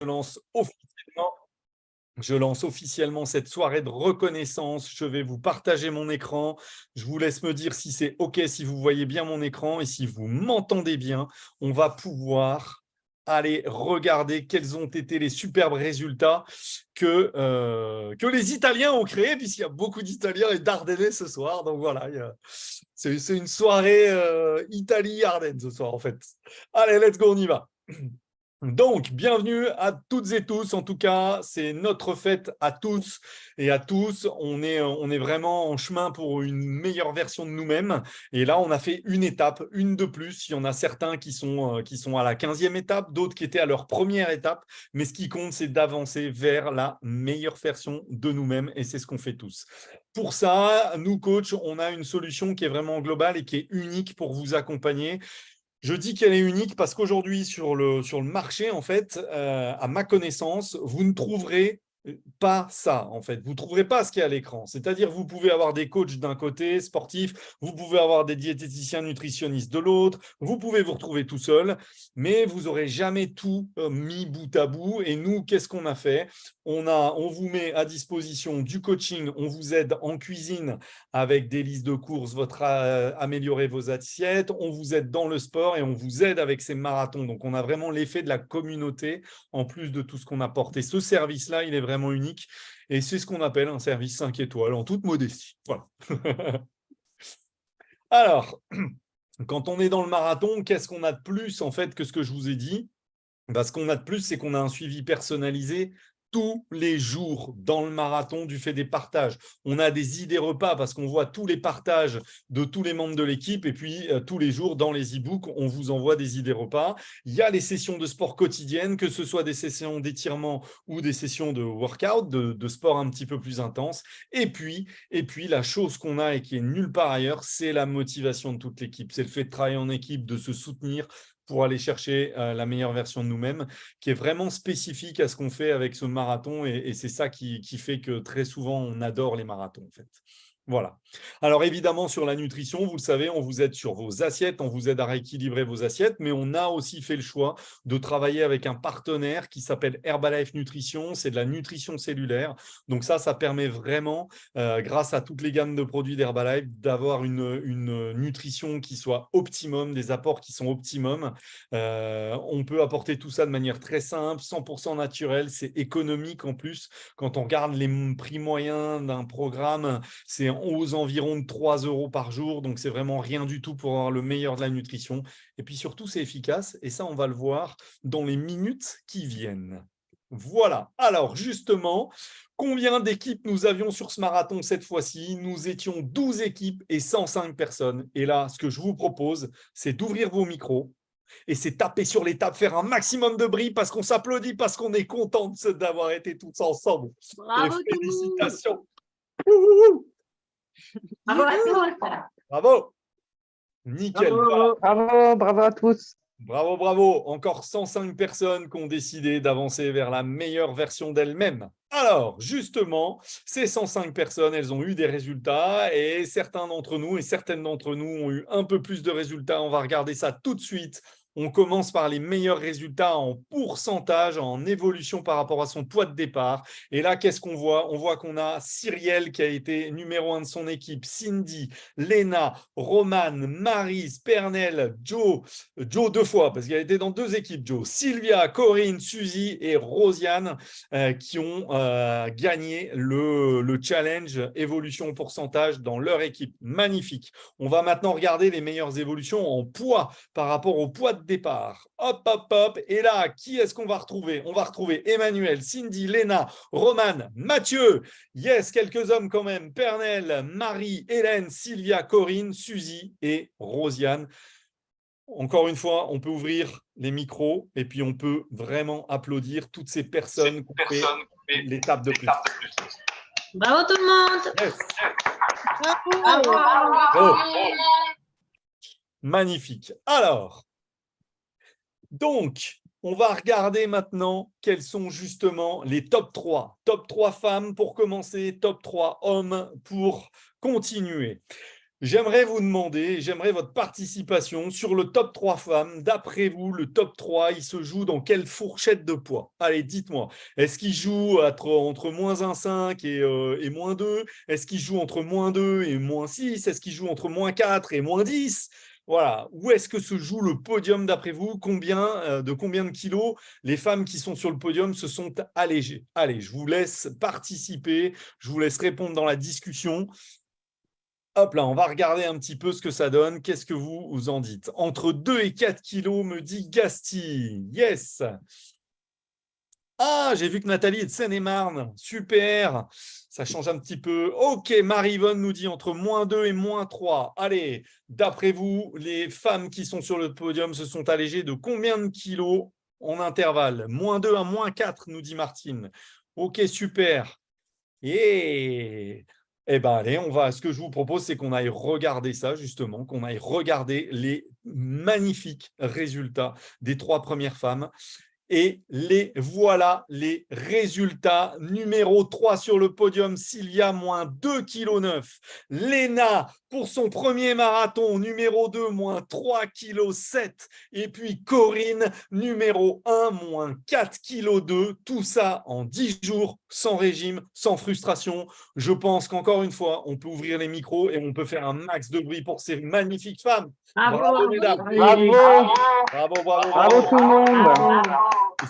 lance officiellement. Je lance officiellement cette soirée de reconnaissance. Je vais vous partager mon écran. Je vous laisse me dire si c'est OK, si vous voyez bien mon écran et si vous m'entendez bien. On va pouvoir aller regarder quels ont été les superbes résultats que les Italiens ont créés, puisqu'il y a beaucoup d'Italiens et d'Ardennais ce soir. Donc voilà, c'est une soirée Italie-Ardennes ce soir en fait. Allez, let's go, on y va. Donc, bienvenue à toutes et tous. En tout cas, c'est notre fête à tous et à tous. On est vraiment en chemin pour une meilleure version de nous-mêmes. Et là, on a fait une étape, une de plus. Il y en a certains qui sont à la 15e étape, d'autres qui étaient à leur première étape. Mais ce qui compte, c'est d'avancer vers la meilleure version de nous-mêmes. Et c'est ce qu'on fait tous. Pour ça, nous, coachs, on a une solution qui est vraiment globale et qui est unique pour vous accompagner. Je dis qu'elle est unique parce qu'aujourd'hui, sur le marché, en fait, à ma connaissance, vous ne trouverez pas ça, en fait. Vous ne trouverez pas ce qu'il y a à l'écran. C'est-à-dire, vous pouvez avoir des coachs d'un côté, sportifs, vous pouvez avoir des diététiciens nutritionnistes de l'autre, vous pouvez vous retrouver tout seul, mais vous n'aurez jamais tout mis bout à bout. Et nous, qu'est-ce qu'on a fait ? On vous met à disposition du coaching, on vous aide en cuisine avec des listes de courses, améliorer vos assiettes, on vous aide dans le sport et on vous aide avec ces marathons. Donc, on a vraiment l'effet de la communauté en plus de tout ce qu'on apporte. Et ce service-là, il est vraiment unique et c'est ce qu'on appelle un service 5 étoiles en toute modestie. Voilà. Alors, quand on est dans le marathon, qu'est-ce qu'on a de plus en fait que ce que je vous ai dit ? Ce qu'on a de plus, c'est qu'on a un suivi personnalisé tous les jours dans le marathon du fait des partages. On a des idées repas parce qu'on voit tous les partages de tous les membres de l'équipe et puis tous les jours dans les e-books, on vous envoie des idées repas. Il y a les sessions de sport quotidiennes, que ce soit des sessions d'étirement ou des sessions de workout, de sport un petit peu plus intense. Et puis la chose qu'on a et qui est nulle part ailleurs, c'est la motivation de toute l'équipe. C'est le fait de travailler en équipe, de se soutenir pour aller chercher la meilleure version de nous-mêmes, qui est vraiment spécifique à ce qu'on fait avec ce marathon. Et c'est ça qui fait que très souvent, on adore les marathons, en fait. Voilà. Alors évidemment, sur la nutrition, vous le savez, on vous aide sur vos assiettes, on vous aide à rééquilibrer vos assiettes, mais on a aussi fait le choix de travailler avec un partenaire qui s'appelle Herbalife Nutrition. C'est de la nutrition cellulaire. Donc ça permet vraiment, grâce à toutes les gammes de produits d'Herbalife, d'avoir une nutrition qui soit optimum, des apports qui sont optimum. On peut apporter tout ça de manière très simple, 100% naturelle, c'est économique en plus. Quand on regarde les prix moyens d'un programme, c'est aux environs de 3 € par jour, donc c'est vraiment rien du tout pour avoir le meilleur de la nutrition. Et puis surtout, c'est efficace, et ça, on va le voir dans les minutes qui viennent. Voilà. Alors justement, combien d'équipes nous avions sur ce marathon cette fois-ci ? Nous étions 12 équipes et 105 personnes. Et là, ce que je vous propose, c'est d'ouvrir vos micros et c'est taper sur les tables, faire un maximum de bruit parce qu'on s'applaudit, parce qu'on est content d'avoir été tous ensemble. Bravo, et félicitations. Bravo à tous. Bravo. Nickel. Bravo à tous. Bravo, bravo. Encore 105 personnes qui ont décidé d'avancer vers la meilleure version d'elles-mêmes. Alors, justement, ces 105 personnes, elles ont eu des résultats et certains d'entre nous et certaines d'entre nous ont eu un peu plus de résultats. On va regarder ça tout de suite. On commence par les meilleurs résultats en pourcentage, en évolution par rapport à son poids de départ. Et là, qu'est-ce qu'on voit ? On voit qu'on a Cyrielle qui a été numéro 1 de son équipe, Cindy, Léna, Romane, Maryse, Pernelle, Joe 2 fois, parce qu'elle a été dans 2 équipes, Joe, Sylvia, Corinne, Suzy et Rosiane qui ont gagné le challenge évolution pourcentage dans leur équipe. Magnifique. On va maintenant regarder les meilleures évolutions en poids par rapport au poids de départ. Hop, hop, hop. Et là, qui est-ce qu'on va retrouver ? On va retrouver Emmanuel, Cindy, Léna, Romane, Mathieu. Yes, quelques hommes quand même. Pernelle, Marie, Hélène, Sylvia, Corinne, Suzy et Rosiane. Encore une fois, on peut ouvrir les micros et puis on peut vraiment applaudir toutes ces personnes qui ont fait l'étape de plus. Bravo tout le monde. Yes. Bravo. Magnifique. Alors, donc, on va regarder maintenant quels sont justement les top 3. Top 3 femmes pour commencer, top 3 hommes pour continuer. j'aimerais vous demander, j'aimerais votre participation sur le top 3 femmes. D'après vous, le top 3, il se joue dans quelle fourchette de poids? Allez, dites-moi. Est-ce qu'il joue entre -1,5 et -2? Est-ce qu'il joue entre -2 et -6? Est-ce qu'il joue entre -4 et -10? Voilà. Où est-ce que se joue le podium d'après vous? De combien de kilos les femmes qui sont sur le podium se sont allégées? Allez, je vous laisse participer, je vous laisse répondre dans la discussion. Hop là, on va regarder un petit peu ce que ça donne. Qu'est-ce que vous en dites? Entre 2 et 4 kilos, me dit Gasti. Yes. Ah, j'ai vu que Nathalie est de Seine-et-Marne. Super. Ça change un petit peu. Ok, Marie-Yvonne nous dit entre -2 et -3. Allez, d'après vous, les femmes qui sont sur le podium se sont allégées de combien de kilos en intervalle? -2 à -4, nous dit Martine. Ok, super. Et eh ben allez, ce que je vous propose, c'est qu'on aille regarder ça, justement, qu'on aille regarder les magnifiques résultats des 3 premières femmes. Et les voilà, les résultats. Numéro 3 sur le podium, Sylvia, -2,9 kg. Léna, pour son premier marathon, numéro 2, -3,7 kg. Et puis Corinne, numéro 1, -4,2 kg. Tout ça en 10 jours, sans régime, sans frustration. Je pense qu'encore une fois, on peut ouvrir les micros et on peut faire un max de bruit pour ces magnifiques femmes. Bravo, mesdames. Bravo, Bravo, bravo, bravo tout le monde.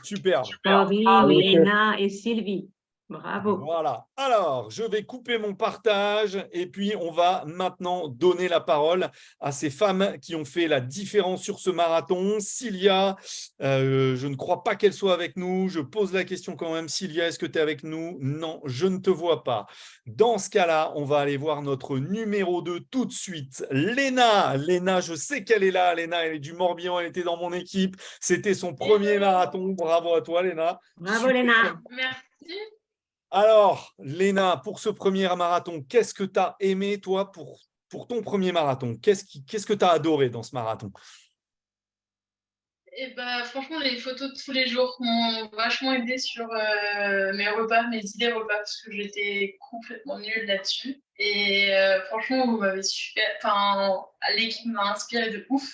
Super. Corinne, Léna et Sylvie. Bravo. Voilà. Alors, je vais couper mon partage et puis on va maintenant donner la parole à ces femmes qui ont fait la différence sur ce marathon. Cilia, je ne crois pas qu'elle soit avec nous. Je pose la question quand même. Cilia, est-ce que tu es avec nous? Non, je ne te vois pas. Dans ce cas-là, on va aller voir notre numéro 2 tout de suite. Léna, je sais qu'elle est là. Léna, elle est du Morbihan, elle était dans mon équipe. C'était son premier marathon. Bravo à toi, Léna. Bravo, Léna. Merci. Alors, Léna, pour ce premier marathon, qu'est-ce que tu as aimé, toi, pour ton premier marathon? Qu'est-ce que tu as adoré dans ce marathon? Et bah, franchement, les photos de tous les jours m'ont vachement aidé sur mes repas, mes idées repas, parce que j'étais complètement nulle là-dessus. Et franchement, vous m'avez super. Enfin, l'équipe m'a inspiré de ouf.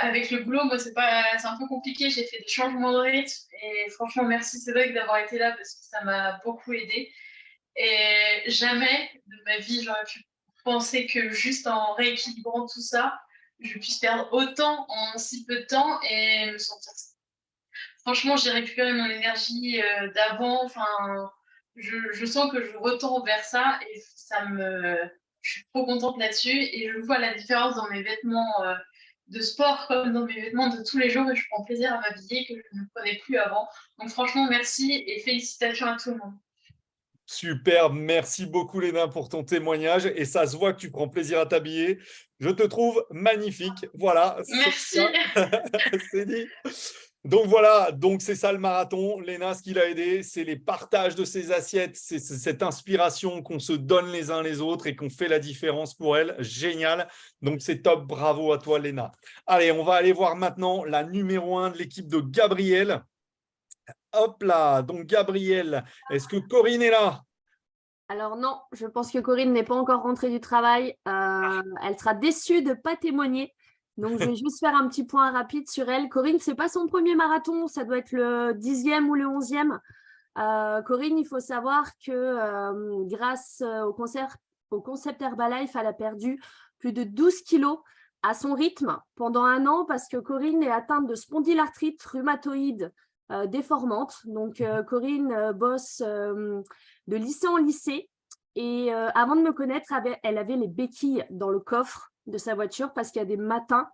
Avec le boulot, moi, c'est un peu compliqué. J'ai fait des changements de rythme. Et franchement, merci Cédric d'avoir été là parce que ça m'a beaucoup aidé. Et jamais de ma vie, j'aurais pu penser que juste en rééquilibrant tout ça, je puisse perdre autant en si peu de temps et me sentir. Franchement, j'ai récupéré mon énergie d'avant. Enfin, je sens que je retends vers ça et je suis trop contente là-dessus. Et je vois la différence dans mes vêtements de sport comme dans mes vêtements de tous les jours et je prends plaisir à m'habiller que je ne prenais plus avant. Donc franchement, merci et félicitations à tout le monde. Super, merci beaucoup Léna pour ton témoignage et ça se voit que tu prends plaisir à t'habiller. Je te trouve magnifique. Voilà. Merci. C'est dit. Donc voilà, donc c'est ça le marathon. Léna, ce qui l'a aidé, c'est les partages de ses assiettes, c'est cette inspiration qu'on se donne les uns les autres et qu'on fait la différence pour elle. Génial. Donc c'est top. Bravo à toi Léna. Allez, on va aller voir maintenant la numéro 1 de l'équipe de Gabriel. Hop là, donc Gabriel, est-ce que Corinne est là? Alors non, je pense que Corinne n'est pas encore rentrée du travail. Elle sera déçue de ne pas témoigner. Donc, je vais juste faire un petit point rapide sur elle. Corinne, ce n'est pas son premier marathon, ça doit être le 10e ou le 11e. Corinne, il faut savoir que grâce au concept Herbalife, elle a perdu plus de 12 kilos à son rythme pendant 1 an parce que Corinne est atteinte de spondylarthrite rhumatoïde déformante. Donc, Corinne bosse de lycée en lycée. Et avant de me connaître, elle avait les béquilles dans le coffre de sa voiture parce qu'il y a des matins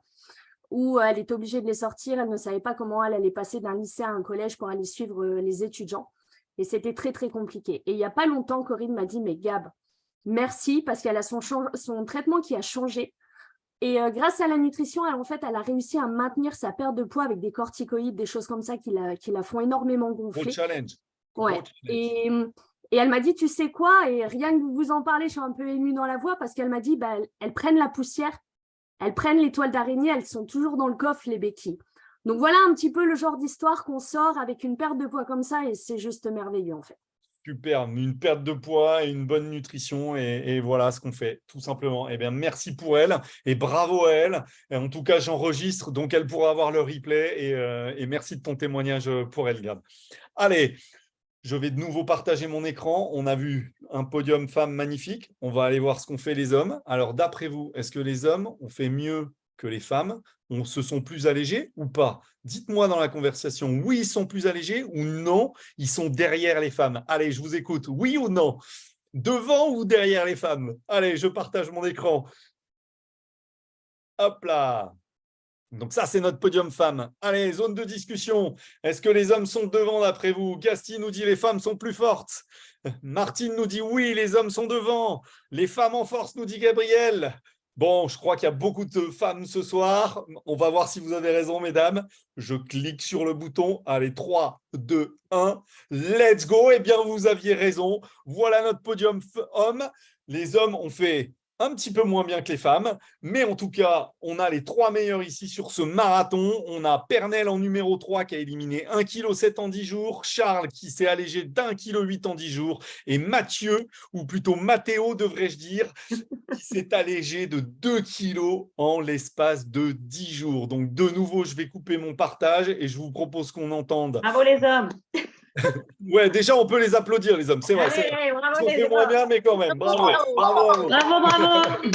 où elle était obligée de les sortir. Elle ne savait pas comment elle allait passer d'un lycée à un collège pour aller suivre les étudiants. Et c'était très, très compliqué. Et il n'y a pas longtemps, Corinne m'a dit « Mais Gab, merci parce qu'elle a son traitement qui a changé. » Et grâce à la nutrition, elle a réussi à maintenir sa perte de poids avec des corticoïdes, des choses comme ça qui la font énormément gonfler. Gros challenge. Ouais. Et elle m'a dit, tu sais quoi, et rien que vous en parlez, je suis un peu émue dans la voix parce qu'elle m'a dit, elles prennent la poussière, elles prennent les toiles d'araignée, elles sont toujours dans le coffre, les béquilles. Donc voilà un petit peu le genre d'histoire qu'on sort avec une perte de poids comme ça et c'est juste merveilleux en fait. Super, une perte de poids et une bonne nutrition et voilà ce qu'on fait, tout simplement. Eh bien, merci pour elle et bravo à elle. Et en tout cas, j'enregistre, donc elle pourra avoir le replay et merci de ton témoignage pour elle, Gab. Allez, je vais de nouveau partager mon écran. On a vu un podium femmes magnifique. On va aller voir ce qu'ont fait les hommes. Alors, d'après vous, est-ce que les hommes ont fait mieux que les femmes? On se sont plus allégés ou pas? Dites-moi dans la conversation, oui, ils sont plus allégés ou non, ils sont derrière les femmes. Allez, je vous écoute. Oui ou non? Devant ou derrière les femmes? Allez, je partage mon écran. Hop là. Donc ça, c'est notre podium femmes. Allez, zone de discussion. Est-ce que les hommes sont devant d'après vous? Gasti nous dit les femmes sont plus fortes. Martine nous dit oui, les hommes sont devant. Les femmes en force, nous dit Gabriel. Bon, je crois qu'il y a beaucoup de femmes ce soir. On va voir si vous avez raison, mesdames. Je clique sur le bouton. Allez, 3, 2, 1. Let's go. Eh bien, vous aviez raison. Voilà notre podium homme. Les hommes ont fait un petit peu moins bien que les femmes, mais en tout cas, on a les 3 meilleurs ici sur ce marathon. On a Pernelle en numéro 3 qui a éliminé 1,7 kg en 10 jours, Charles qui s'est allégé d'1,8 kg en 10 jours, et Mathieu, ou plutôt Mathéo devrais-je dire, qui s'est allégé de 2 kg en l'espace de 10 jours. Donc de nouveau, je vais couper mon partage et je vous propose qu'on entende. Bravo les hommes. Ouais, déjà, on peut les applaudir, les hommes. C'est vrai. Allez, bravo Ils ont les fait moins hommes. bien, mais quand même. Bravo. Bravo. Bravo.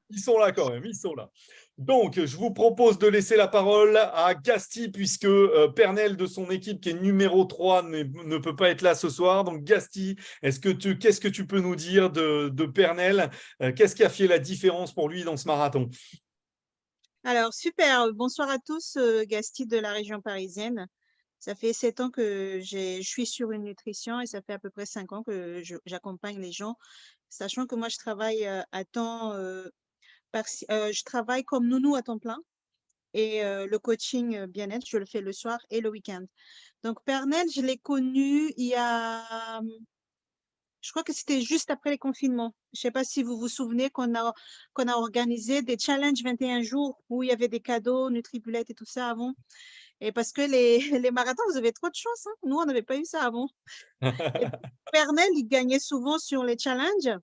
Ils sont là quand même, ils sont là. Donc, je vous propose de laisser la parole à Gasti, puisque Pernelle de son équipe, qui est numéro 3, ne peut pas être là ce soir. Donc, Gasti, qu'est-ce que tu peux nous dire de Pernelle? Qu'est-ce qui a fait la différence pour lui dans ce marathon? Alors, super. Bonsoir à tous, Gasti de la région parisienne. Ça fait 7 ans que je suis sur une nutrition et ça fait à peu près 5 ans que j'accompagne les gens, sachant que moi, je travaille à temps, je travaille comme nounou à temps plein et le coaching bien-être, je le fais le soir et le week-end. Donc, Pernelle, je l'ai connue il y a, je crois que c'était juste après les confinements. Je ne sais pas si vous vous souvenez qu'on a organisé des challenges 21 jours où il y avait des cadeaux, Nutribullet et tout ça avant. Et parce que les marathons, vous avez trop de chance. Hein. Nous, on n'avait pas eu ça avant. Et Pernelle, il gagnait souvent sur les challenges.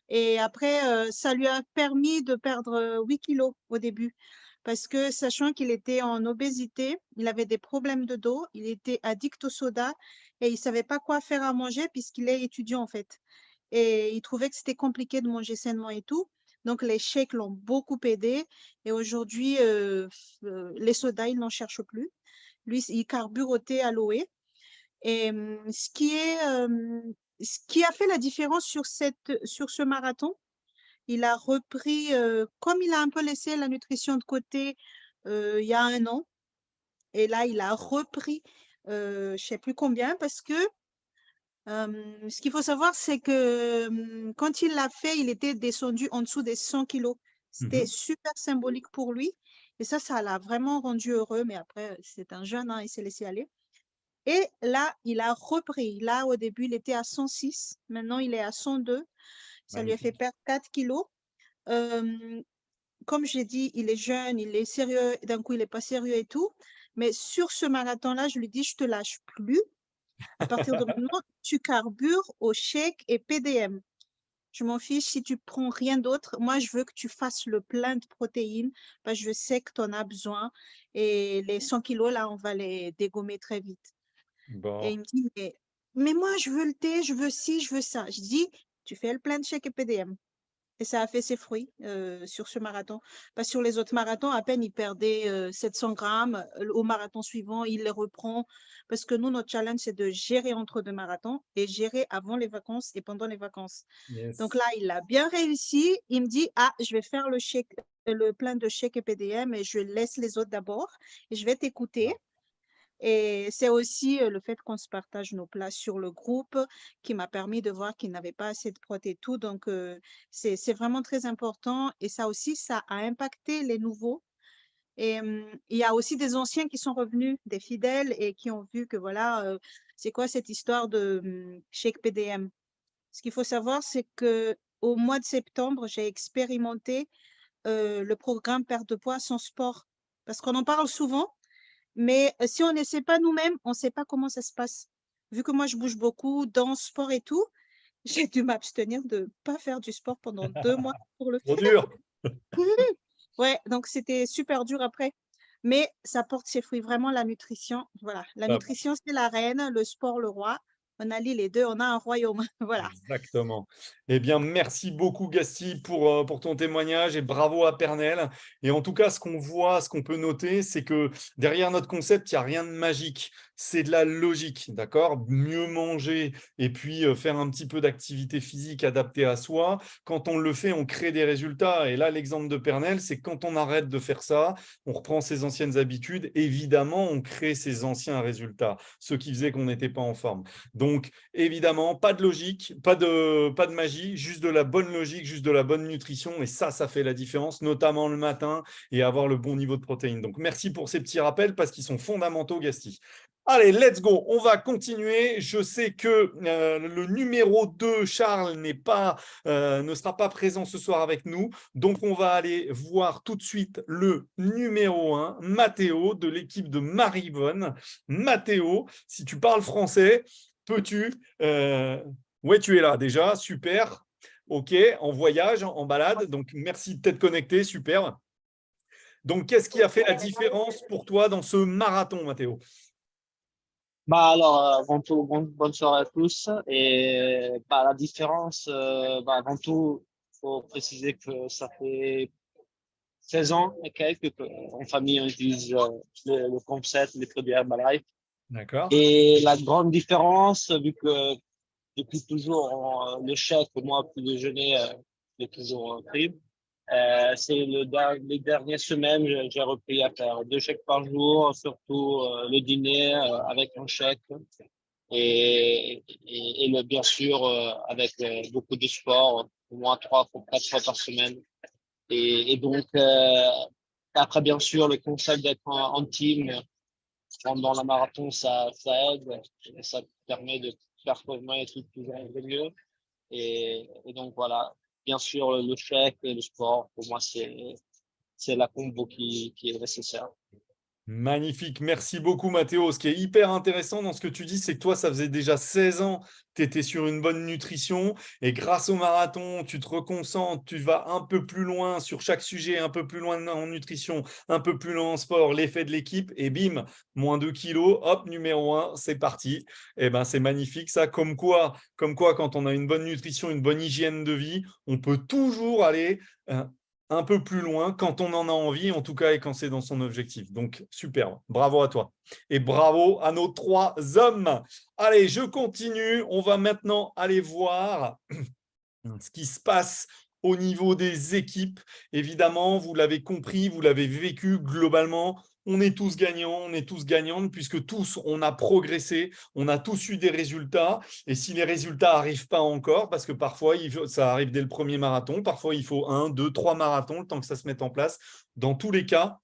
Et après, ça lui a permis de perdre 8 kilos au début. Parce que sachant qu'il était en obésité, il avait des problèmes de dos, il était addict au soda et il ne savait pas quoi faire à manger puisqu'il est étudiant en fait. Et il trouvait que c'était compliqué de manger sainement et tout. Donc, les shakes l'ont beaucoup aidé. Et aujourd'hui, les sodas, il n'en cherche plus. Lui, il carbure au thé, à l'OE. Et ce qui a fait la différence sur ce marathon, il a repris, comme il a un peu laissé la nutrition de côté il y a 1 an. Et là, il a repris, je ne sais plus combien, parce que ce qu'il faut savoir, c'est que quand il l'a fait, il était descendu en dessous des 100 kilos. C'était super symbolique pour lui. Et ça l'a vraiment rendu heureux. Mais après, c'est un jeune, hein, il s'est laissé aller. Et là, il a repris. Là, au début, il était à 106. Maintenant, il est à 102. Ça lui a fait perdre 4 kilos. Comme j'ai dit, il est jeune, il est sérieux. D'un coup, il n'est pas sérieux et tout. Mais sur ce marathon-là, je lui dis, je ne te lâche plus. À partir de maintenant, tu carbures au shake et PDM. Je m'en fiche si tu prends rien d'autre. Moi, je veux que tu fasses le plein de protéines parce que je sais que tu en as besoin. Et les 100 kilos, là, on va les dégommer très vite. Bon. Et il me dit, mais moi, je veux le thé, je veux ci, je veux ça. Je dis, tu fais le plein de shake et PDM. Et ça a fait ses fruits sur ce marathon. Parce que sur les autres marathons, à peine il perdait 700 grammes. Au marathon suivant, il les reprend. Parce que nous, notre challenge, c'est de gérer entre 2 marathons et gérer avant les vacances et pendant les vacances. Yes. Donc là, il a bien réussi. Il me dit, ah, je vais faire le plein de chèques et PDM et je laisse les autres d'abord. Et je vais t'écouter. Et c'est aussi le fait qu'on se partage nos plats sur le groupe qui m'a permis de voir qu'il n'avait pas assez de protéines et tout. Donc, c'est vraiment très important. Et ça aussi, ça a impacté les nouveaux. Et il y a aussi des anciens qui sont revenus, des fidèles, et qui ont vu que voilà, c'est quoi cette histoire de chèque PDM. Ce qu'il faut savoir, c'est qu'au mois de septembre, j'ai expérimenté le programme perte de poids sans sport. Parce qu'on en parle souvent. Mais si on n'essaie pas nous-mêmes, on ne sait pas comment ça se passe. vu que moi, je bouge beaucoup dans le sport et tout, j'ai dû m'abstenir de ne pas faire du sport pendant 2 mois pour le Trop faire. dur. Ouais, donc c'était super dur après. Mais ça porte ses fruits, vraiment la nutrition. Voilà, la Ah, nutrition, c'est la reine, le sport, le roi. On allie les deux, on a un royaume. Voilà. exactement. Eh bien, merci beaucoup, Gasti, pour ton témoignage et bravo à Pernelle. Et en tout cas, ce qu'on voit, ce qu'on peut noter, c'est que derrière notre concept, il n'y a rien de magique. C'est de la logique, d'accord? Mieux manger et puis faire un petit peu d'activité physique adaptée à soi. Quand on le fait, on crée des résultats. Et là, l'exemple de Pernelle, c'est quand on arrête de faire ça, on reprend ses anciennes habitudes. Évidemment, on crée ses anciens résultats, ceux qui faisaient qu'on n'était pas en forme. Donc, évidemment, pas de logique, pas de magie, juste de la bonne logique, juste de la bonne nutrition. Et ça fait la différence, notamment le matin et avoir le bon niveau de protéines. Donc, merci pour ces petits rappels parce qu'ils sont fondamentaux, Gasti. Allez, let's go. On va continuer. Je sais que le numéro 2, Charles, ne sera pas présent ce soir avec nous. Donc, on va aller voir tout de suite le numéro 1, Mathéo, de l'équipe de Marivonne. Mathéo, si tu parles français, peux-tu… Ouais, tu es là déjà, super. OK, en voyage, en balade. Donc, merci de t'être connecté, super. Donc, qu'est-ce qui a fait la différence pour toi dans ce marathon, Mathéo? Alors, bonne soirée à tous. Et la différence, avant tout, il faut préciser que ça fait 16 ans et quelques qu'en famille, on utilise le concept, les produits Herbalife. D'accord. Et la grande différence, vu que depuis toujours, le chèque, moi, petit déjeuner, j'ai toujours pris. C'est les dernières semaines, j'ai repris à faire 2 chèques par jour, surtout le dîner avec un chèque et bien sûr avec beaucoup de sport, au moins 3 ou 4 fois par semaine. Et donc, après, bien sûr, le concept d'être en team pendant la marathon, ça aide, et ça permet de performer tout toujours mieux. Et donc, voilà. Bien sûr, le chèque et le sport, pour moi, c'est la combo qui est nécessaire. Magnifique, merci beaucoup Mathéo. Ce qui est hyper intéressant dans ce que tu dis, c'est que toi, ça faisait déjà 16 ans que tu étais sur une bonne nutrition et grâce au marathon, tu te reconcentres, tu vas un peu plus loin sur chaque sujet, un peu plus loin en nutrition, un peu plus loin en sport, l'effet de l'équipe et bim, moins 2 kilos, hop, numéro 1, c'est parti. Eh ben, c'est magnifique ça, comme quoi, quand on a une bonne nutrition, une bonne hygiène de vie, on peut toujours aller un peu plus loin quand on en a envie, en tout cas, et quand c'est dans son objectif. Donc, superbe. Bravo à toi. Et bravo à nos 3 hommes. Allez, je continue. On va maintenant aller voir ce qui se passe au niveau des équipes. Évidemment, vous l'avez compris, vous l'avez vécu globalement. On est tous gagnants, on est tous gagnantes, puisque tous, on a progressé, on a tous eu des résultats. Et si les résultats n'arrivent pas encore, parce que parfois, ça arrive dès le premier marathon, parfois, il faut 1, 2, 3 marathons, le temps que ça se mette en place. Dans tous les cas,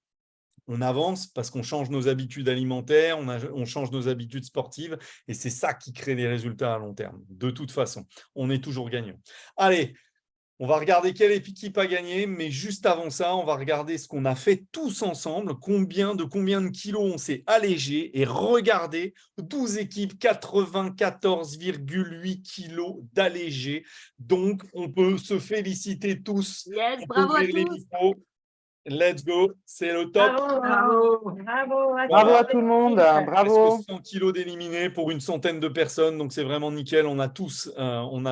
on avance parce qu'on change nos habitudes alimentaires, on change nos habitudes sportives, et c'est ça qui crée les résultats à long terme. De toute façon, on est toujours gagnant. Allez, on va regarder quelle équipe a gagné, mais juste avant ça, on va regarder ce qu'on a fait tous ensemble, combien de kilos on s'est allégé, et regardez, 12 équipes, 94,8 kilos d'allégé. Donc, on peut se féliciter tous. Yes, On peut bravo à ouvrir les tous. micros. Let's go, c'est le top. Bravo, bravo à Bravo Voilà. à tout le monde, Presque bravo. 100 kilos d'éliminés pour une centaine de personnes, donc c'est vraiment nickel. On a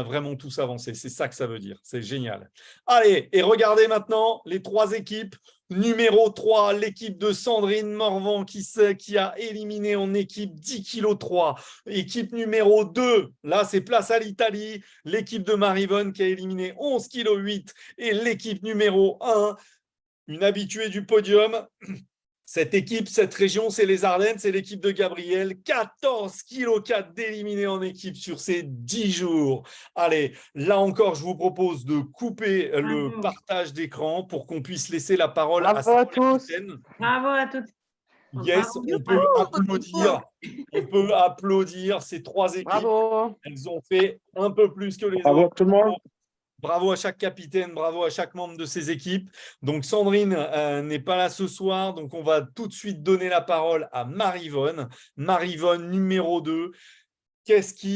vraiment tous avancé. C'est ça que ça veut dire. C'est génial. Allez, et regardez maintenant les 3 équipes. Numéro 3, l'équipe de Sandrine Morvan qui a éliminé en équipe 10 kg 3. Équipe numéro 2, là c'est place à l'Italie. L'équipe de Marivonne qui a éliminé 11 kg 8. Et l'équipe numéro 1, une habituée du podium. Cette équipe, cette région, c'est les Ardennes, c'est l'équipe de Gabriel. 14,4 kg d'éliminés en équipe sur ces 10 jours. Allez, là encore, je vous propose de couper le Bravo. partage d'écran pour qu'on puisse laisser la parole Bravo à ces à tous. capitaines. Bravo à toutes. Yes, Bravo. on peut applaudir. On peut applaudir ces 3 équipes. Bravo. Elles ont fait un peu plus que les Bravo autres. tout le monde. Bravo à chaque capitaine, bravo à chaque membre de ces équipes. Donc Sandrine n'est pas là ce soir, donc on va tout de suite donner la parole à Marivonne. Marivonne numéro 2.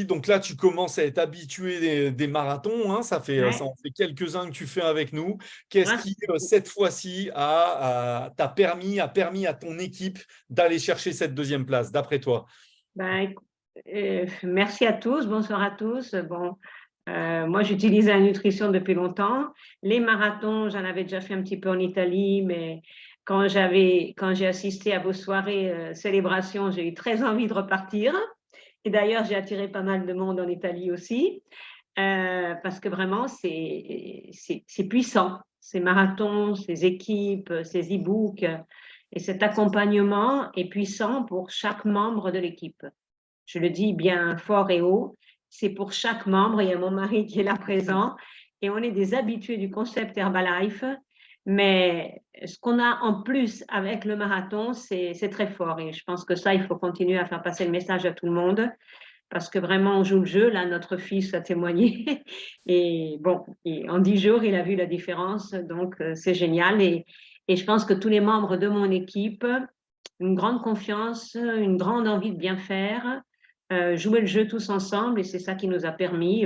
Donc là, tu commences à être habitué des marathons, hein, ça en fait quelques-uns que tu fais avec nous. Qu'est-ce qui, cette fois-ci, a permis à ton équipe d'aller chercher cette deuxième place, d'après toi? Merci à tous, bonsoir à tous. Moi, j'utilise la nutrition depuis longtemps. Les marathons, j'en avais déjà fait un petit peu en Italie, mais quand j'ai assisté à vos soirées célébrations, j'ai eu très envie de repartir. Et d'ailleurs, j'ai attiré pas mal de monde en Italie aussi, parce que vraiment, c'est puissant. Ces marathons, ces équipes, ces e-books, et cet accompagnement est puissant pour chaque membre de l'équipe. Je le dis bien fort et haut, c'est pour chaque membre. Il y a mon mari qui est là présent, et on est des habitués du concept Herbalife. Mais ce qu'on a en plus avec le marathon, c'est très fort. Et je pense que ça, il faut continuer à faire passer le message à tout le monde, parce que vraiment, on joue le jeu. Là, notre fils a témoigné. Et en 10 jours, il a vu la différence. Donc, c'est génial. Et je pense que tous les membres de mon équipe, une grande confiance, une grande envie de bien faire, jouer le jeu tous ensemble. Et c'est ça qui nous a permis,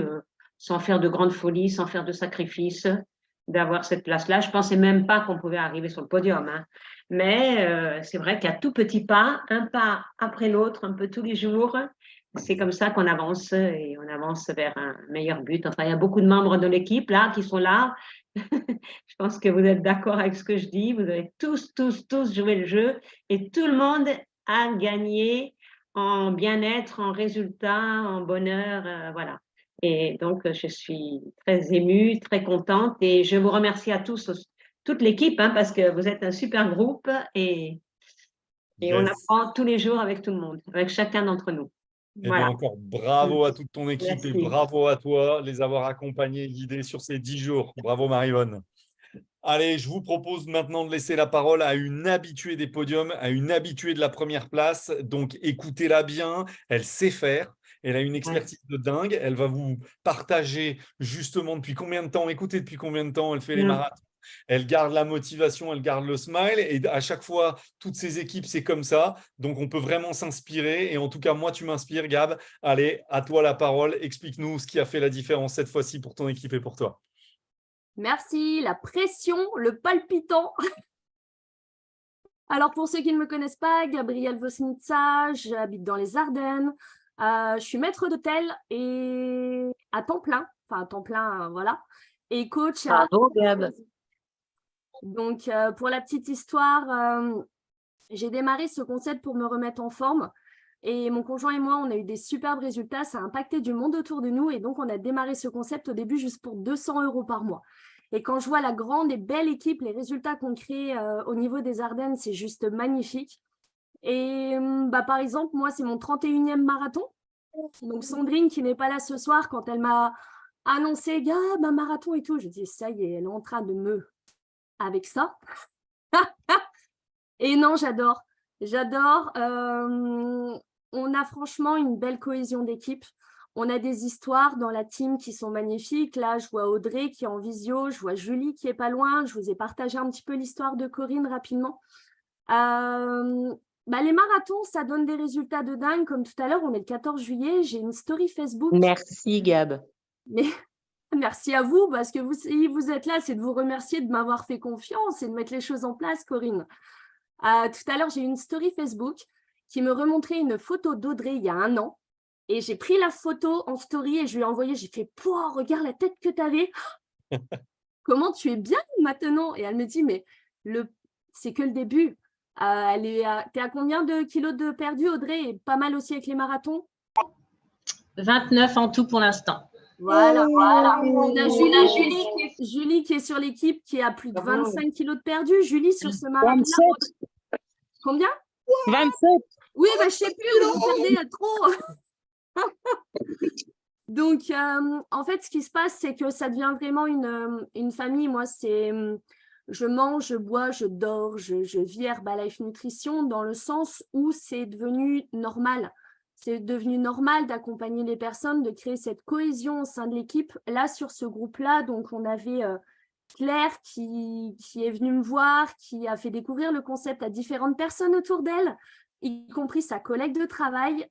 sans faire de grandes folies, sans faire de sacrifices, d'avoir cette place-là. Je ne pensais même pas qu'on pouvait arriver sur le podium, hein. Mais c'est vrai qu'à tout petit pas, un pas après l'autre, un peu tous les jours, c'est comme ça qu'on avance, et on avance vers un meilleur but. Enfin, il y a beaucoup de membres de l'équipe là qui sont là. Je pense que vous êtes d'accord avec ce que je dis. Vous avez tous joué le jeu, et tout le monde a gagné en bien-être, en résultat, en bonheur, voilà. Et donc, je suis très émue, très contente, et je vous remercie à tous, toute l'équipe, hein, parce que vous êtes un super groupe, et on apprend tous les jours avec tout le monde, avec chacun d'entre nous. Et Voilà. encore bravo à toute ton équipe. Merci. Et bravo à toi de les avoir accompagnés, guidés sur ces 10 jours. Bravo Marie-Vonne. Allez, je vous propose maintenant de laisser la parole à une habituée des podiums, à une habituée de la première place. Donc écoutez-la bien, elle sait faire. Elle a une expertise de dingue. Elle va vous partager justement depuis combien de temps, écoutez depuis combien de temps elle fait les marathons. Elle garde la motivation, elle garde le smile. Et à chaque fois, toutes ces équipes, c'est comme ça. Donc, on peut vraiment s'inspirer. Et en tout cas, moi, tu m'inspires, Gab. Allez, à toi la parole. Explique-nous ce qui a fait la différence cette fois-ci pour ton équipe et pour toi. Merci, la pression, le palpitant. Alors, pour ceux qui ne me connaissent pas, Gabrielle Vosnitsa, j'habite dans les Ardennes. Je suis maître d'hôtel et à temps plein, voilà, et coach. Bravo, Gab. Donc, pour la petite histoire, j'ai démarré ce concept pour me remettre en forme. Et mon conjoint et moi, on a eu des superbes résultats. Ça a impacté du monde autour de nous. Et donc, on a démarré ce concept au début juste pour 200 € par mois. Et quand je vois la grande et belle équipe, les résultats qu'on crée au niveau des Ardennes, c'est juste magnifique. Et par exemple, moi, c'est mon 31e marathon. Donc, Sandrine, qui n'est pas là ce soir, quand elle m'a annoncé « Gab, un marathon et tout », je dis « Ça y est, elle est en train de me… » avec ça. Et non, j'adore. J'adore. On a franchement une belle cohésion d'équipe. On a des histoires dans la team qui sont magnifiques. Là, je vois Audrey qui est en visio, je vois Julie qui est pas loin. Je vous ai partagé un petit peu l'histoire de Corinne rapidement. Les marathons, ça donne des résultats de dingue. Comme tout à l'heure, on est le 14 juillet. J'ai une story Facebook. Merci, Gab. Mais merci à vous, parce que si vous êtes là, c'est de vous remercier de m'avoir fait confiance et de mettre les choses en place, Corinne. Tout à l'heure, j'ai eu une story Facebook qui me remontrait une photo d'Audrey il y a 1 an. Et j'ai pris la photo en story et je lui ai envoyé. J'ai fait « Pouah, regarde la tête que tu avais. Comment tu es bien maintenant ?» Et elle me dit « Mais c'est que le début. » T'es à combien de kilos de perdu, Audrey? Et pas mal aussi avec les marathons? 29 en tout pour l'instant. Voilà. On a Julie qui est sur l'équipe, qui a plus de 25 kilos de perdu. Julie, sur ce marathon. 27. Combien? 27. Oui, je ne sais plus, vous perdez trop. Donc, en fait, ce qui se passe, c'est que ça devient vraiment une famille. Moi, c'est je mange, je bois, je dors, je vis Herbalife Nutrition, dans le sens où c'est devenu normal. C'est devenu normal d'accompagner les personnes, de créer cette cohésion au sein de l'équipe. Là, sur ce groupe-là, donc on avait Claire qui est venue me voir, qui a fait découvrir le concept à différentes personnes autour d'elle, y compris sa collègue de travail,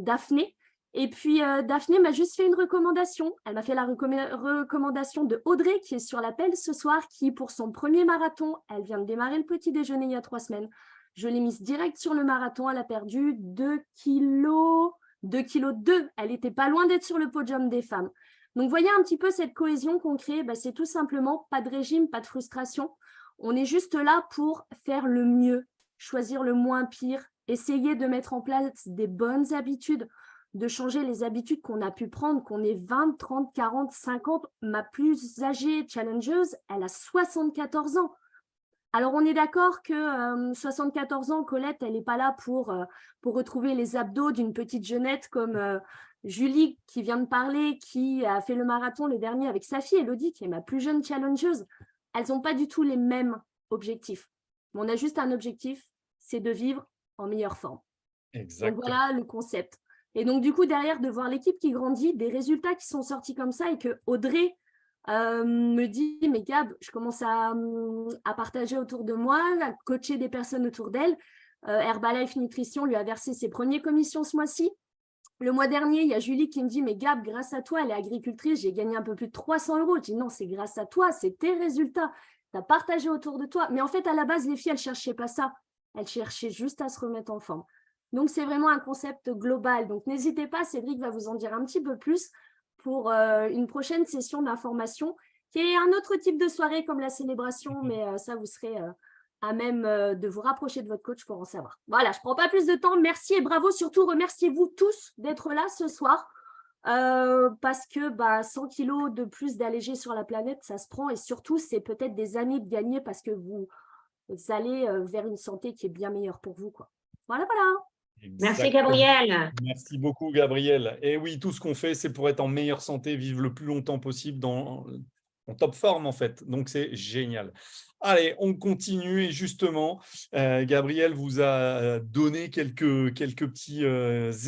Daphné. Et puis, Daphné m'a juste fait une recommandation. Elle m'a fait la recommandation de Audrey, qui est sur l'appel ce soir, qui, pour son premier marathon, elle vient de démarrer le petit déjeuner il y a 3 semaines. Je l'ai mise direct sur le marathon. Elle a perdu 2 kg. 2,2 kg. Elle n'était pas loin d'être sur le podium des femmes. Donc, voyez un petit peu cette cohésion qu'on crée. C'est tout simplement pas de régime, pas de frustration. On est juste là pour faire le mieux, choisir le moins pire, essayer de mettre en place des bonnes habitudes, de changer les habitudes qu'on a pu prendre, qu'on ait 20, 30, 40, 50. Ma plus âgée challengeuse, elle a 74 ans. Alors, on est d'accord que 74 ans, Colette, elle n'est pas là pour retrouver les abdos d'une petite jeunette comme Julie, qui vient de parler, qui a fait le marathon le dernier avec sa fille, Elodie, qui est ma plus jeune challengeuse. Elles n'ont pas du tout les mêmes objectifs. Mais on a juste un objectif, c'est de vivre en meilleure forme. Exactement. Donc, voilà le concept. Et donc, du coup, derrière, de voir l'équipe qui grandit, des résultats qui sont sortis comme ça et que Audrey me dit, mais Gab, je commence à partager autour de moi, à coacher des personnes autour d'elle. Herbalife Nutrition lui a versé ses premières commissions ce mois-ci. Le mois dernier, il y a Julie qui me dit, mais Gab, grâce à toi, elle est agricultrice, j'ai gagné un peu plus de 300 €. Je dis, non, c'est grâce à toi, c'est tes résultats. Tu as partagé autour de toi. Mais en fait, à la base, les filles, elles ne cherchaient pas ça. Elles cherchaient juste à se remettre en forme. Donc, c'est vraiment un concept global. Donc, n'hésitez pas, Cédric va vous en dire un petit peu plus pour une prochaine session d'information qui est un autre type de soirée comme la célébration, mais ça, vous serez à même de vous rapprocher de votre coach pour en savoir. Voilà, je ne prends pas plus de temps. Merci et bravo. Surtout, remerciez-vous tous d'être là ce soir parce que 100 kilos de plus d'allégés sur la planète, ça se prend et surtout, c'est peut-être des années de gagner parce que vous allez vers une santé qui est bien meilleure pour vous, quoi. Voilà, voilà. Merci, Gabrielle. Merci beaucoup, Gabrielle. Et oui, tout ce qu'on fait, c'est pour être en meilleure santé, vivre le plus longtemps possible en top forme, en fait. Donc, c'est génial. Allez, on continue. Et justement, Gabrielle vous a donné quelques petits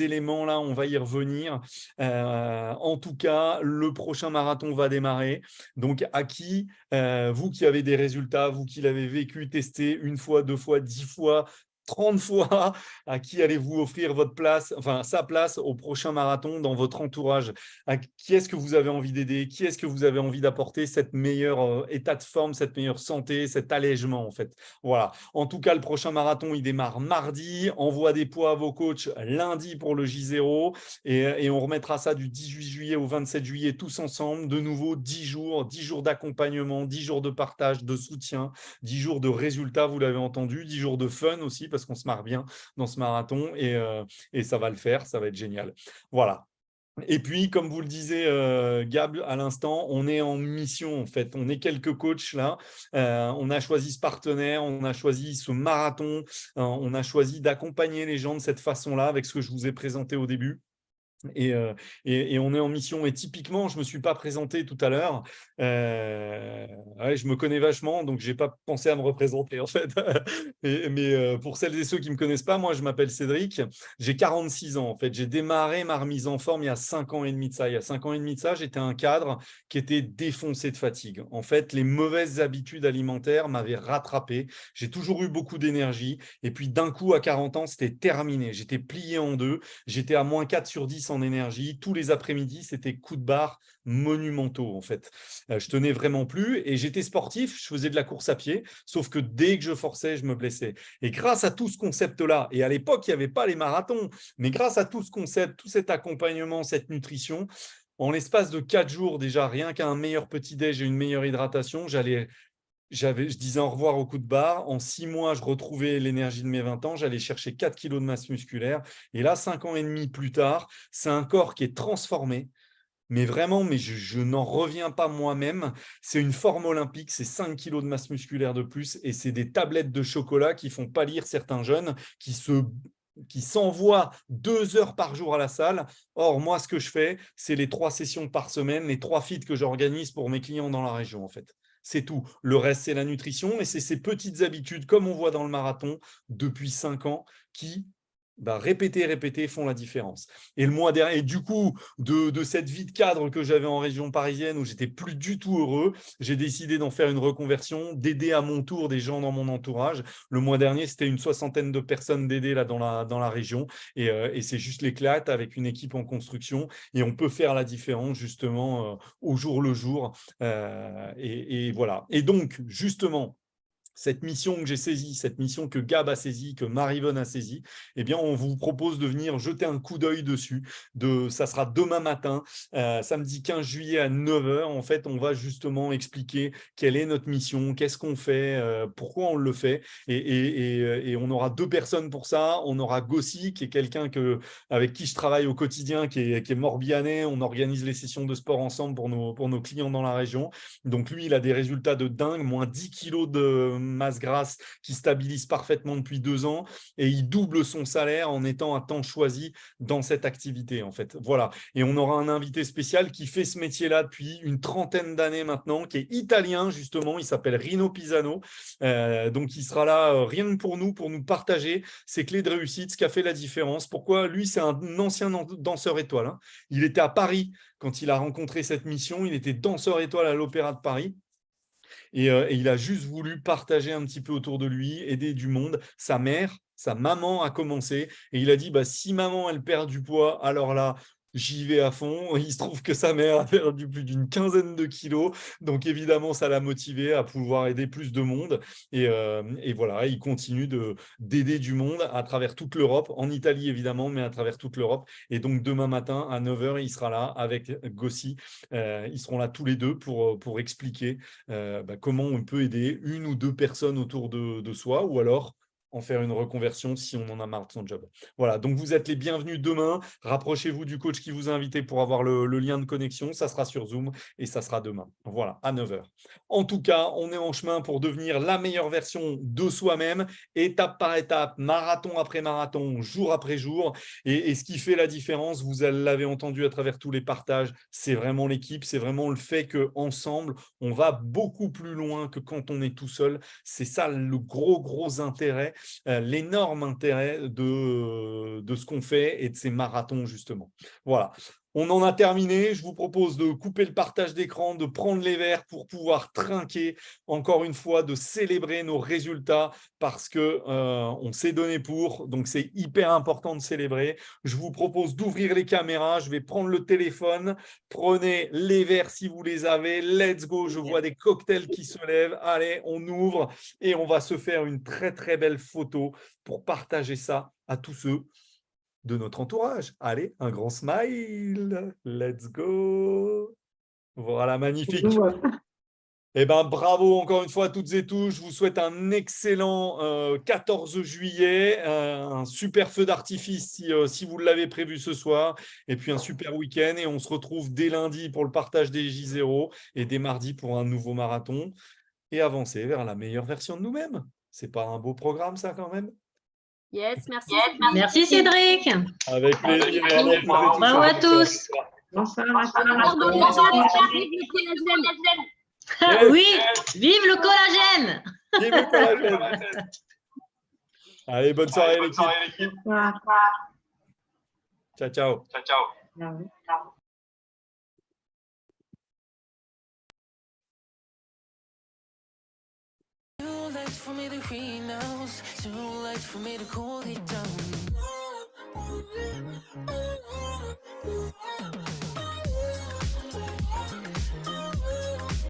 éléments. Là, on va y revenir. En tout cas, le prochain marathon va démarrer. Donc, à qui, vous qui avez des résultats, vous qui l'avez vécu, testé 1 fois, 2 fois, 10 fois, 30 fois, à qui allez-vous offrir votre place, enfin sa place au prochain marathon dans votre entourage? À qui est-ce que vous avez envie d'aider? Qui est-ce que vous avez envie d'apporter cette meilleure état de forme, cette meilleure santé, cet allègement en fait? Voilà. En tout cas, le prochain marathon, il démarre mardi. Envoie des poids à vos coachs lundi pour le J0 et on remettra ça du 18 juillet au 27 juillet tous ensemble. De nouveau, 10 jours d'accompagnement, 10 jours de partage, de soutien, 10 jours de résultats, vous l'avez entendu, 10 jours de fun aussi parce qu'on se marre bien dans ce marathon et ça va le faire, ça va être génial. Voilà. Et puis, comme vous le disiez, Gab, à l'instant, on est en mission, en fait. On est quelques coachs là. On a choisi ce partenaire, on a choisi ce marathon, on a choisi d'accompagner les gens de cette façon-là avec ce que je vous ai présenté au début. Et on est en mission. Et typiquement, je ne me suis pas présenté tout à l'heure. Je me connais vachement, donc je n'ai pas pensé à me représenter en fait. Mais pour celles et ceux qui ne me connaissent pas, moi, je m'appelle Cédric. J'ai 46 ans en fait. J'ai démarré ma remise en forme il y a 5 ans et demi de ça. Il y a 5 ans et demi de ça, j'étais un cadre qui était défoncé de fatigue. En fait, les mauvaises habitudes alimentaires m'avaient rattrapé. J'ai toujours eu beaucoup d'énergie. Et puis d'un coup, à 40 ans, c'était terminé. J'étais plié en deux. J'étais à moins 4 sur 10 en énergie. Tous les après-midi, c'était coups de barre monumentaux en fait. Je tenais vraiment plus et j'étais sportif, je faisais de la course à pied, sauf que dès que je forçais, je me blessais. Et grâce à tout ce concept-là, et à l'époque, il n'y avait pas les marathons, mais grâce à tout ce concept, tout cet accompagnement, cette nutrition, en l'espace de 4 jours déjà, rien qu'un meilleur petit-déj et une meilleure hydratation, je disais au revoir au coup de barre. En 6 mois, je retrouvais l'énergie de mes 20 ans. J'allais chercher 4 kilos de masse musculaire. Et là, 5 ans et demi plus tard, c'est un corps qui est transformé. Mais vraiment, je n'en reviens pas moi-même. C'est une forme olympique, c'est 5 kilos de masse musculaire de plus et c'est des tablettes de chocolat qui font pâlir certains jeunes qui s'envoient 2 heures par jour à la salle. Or, moi, ce que je fais, c'est les 3 sessions par semaine, les 3 feeds que j'organise pour mes clients dans la région, en fait. C'est tout. Le reste, c'est la nutrition et c'est ces petites habitudes, comme on voit dans le marathon, depuis 5 ans, qui répéter font la différence. Et le mois dernier, et du coup, de cette vie de cadre que j'avais en région parisienne où j'étais plus du tout heureux, j'ai décidé d'en faire une reconversion, d'aider à mon tour des gens dans mon entourage. Le mois dernier, c'était une 60aine de personnes d'aider là dans la région. Et c'est juste l'éclate avec une équipe en construction. Et on peut faire la différence justement au jour le jour. Et voilà. Et donc, justement, cette mission que j'ai saisie, cette mission que Gab a saisie, que Maryvonne a saisie, eh bien, on vous propose de venir jeter un coup d'œil dessus. Ça sera demain matin, samedi 15 juillet à 9h. En fait, on va justement expliquer quelle est notre mission, qu'est-ce qu'on fait, pourquoi on le fait. Et on aura 2 personnes pour ça. On aura Gossi, qui est quelqu'un avec qui je travaille au quotidien, qui est morbihanais. On organise les sessions de sport ensemble pour nos clients dans la région. Donc lui, il a des résultats de dingue, moins 10 kilos de masse grasse qui stabilise parfaitement depuis 2 ans et il double son salaire en étant à temps choisi dans cette activité en fait. Voilà. Et on aura un invité spécial qui fait ce métier-là depuis une 30aine d'années maintenant, qui est italien justement, il s'appelle Rino Pisano. Donc il sera là rien que pour nous partager ses clés de réussite, ce qui a fait la différence. Pourquoi? Lui, c'est un ancien danseur étoile. Hein. Il était à Paris quand il a rencontré cette mission, il était danseur étoile à l'Opéra de Paris. Et il a juste voulu partager un petit peu autour de lui, aider du monde. Sa maman a commencé et il a dit si maman elle perd du poids, alors là j'y vais à fond. Il se trouve que sa mère a perdu plus d'une 15aine de kilos, donc évidemment ça l'a motivé à pouvoir aider plus de monde. Et voilà, il continue d'aider du monde à travers toute l'Europe, en Italie évidemment, mais à travers toute l'Europe. Et donc demain matin à 9h, il sera là avec Gossi. Ils seront là tous les deux pour expliquer comment on peut aider 1 ou 2 personnes autour de soi, ou alors en faire une reconversion si on en a marre de son job. Voilà, donc vous êtes les bienvenus demain. Rapprochez-vous du coach qui vous a invité pour avoir le lien de connexion. Ça sera sur Zoom et ça sera demain. Voilà, à 9h. En tout cas, on est en chemin pour devenir la meilleure version de soi-même, étape par étape, marathon après marathon, jour après jour. Et ce qui fait la différence, vous l'avez entendu à travers tous les partages, c'est vraiment l'équipe, c'est vraiment le fait qu'ensemble, on va beaucoup plus loin que quand on est tout seul. C'est ça le gros intérêt, l'énorme intérêt de ce qu'on fait et de ces marathons, justement. Voilà. On en a terminé. Je vous propose de couper le partage d'écran, de prendre les verres pour pouvoir trinquer, encore une fois, de célébrer nos résultats parce qu'on s'est donné pour. Donc, c'est hyper important de célébrer. Je vous propose d'ouvrir les caméras. Je vais prendre le téléphone. Prenez les verres si vous les avez. Let's go. Je vois des cocktails qui se lèvent. Allez, on ouvre et on va se faire une très belle photo pour partager ça à tous ceux de notre entourage. Allez, un grand smile. Let's go. Voilà, magnifique. Eh bien, bravo encore une fois à toutes et tous. Je vous souhaite un excellent 14 juillet, un super feu d'artifice si vous l'avez prévu ce soir, et puis un super week-end. Et on se retrouve dès lundi pour le partage des J0 et dès mardi pour un nouveau marathon et avancer vers la meilleure version de nous-mêmes. C'est pas un beau programme, ça, quand même? Yes, merci. Merci Cédric. Avec plaisir. Bravo à tous. Bonsoir. Oui, vive le collagène. Vive le collagène. Allez, bonne soirée l'équipe. Ciao. Too late for me to read now, too late for me to cool it down.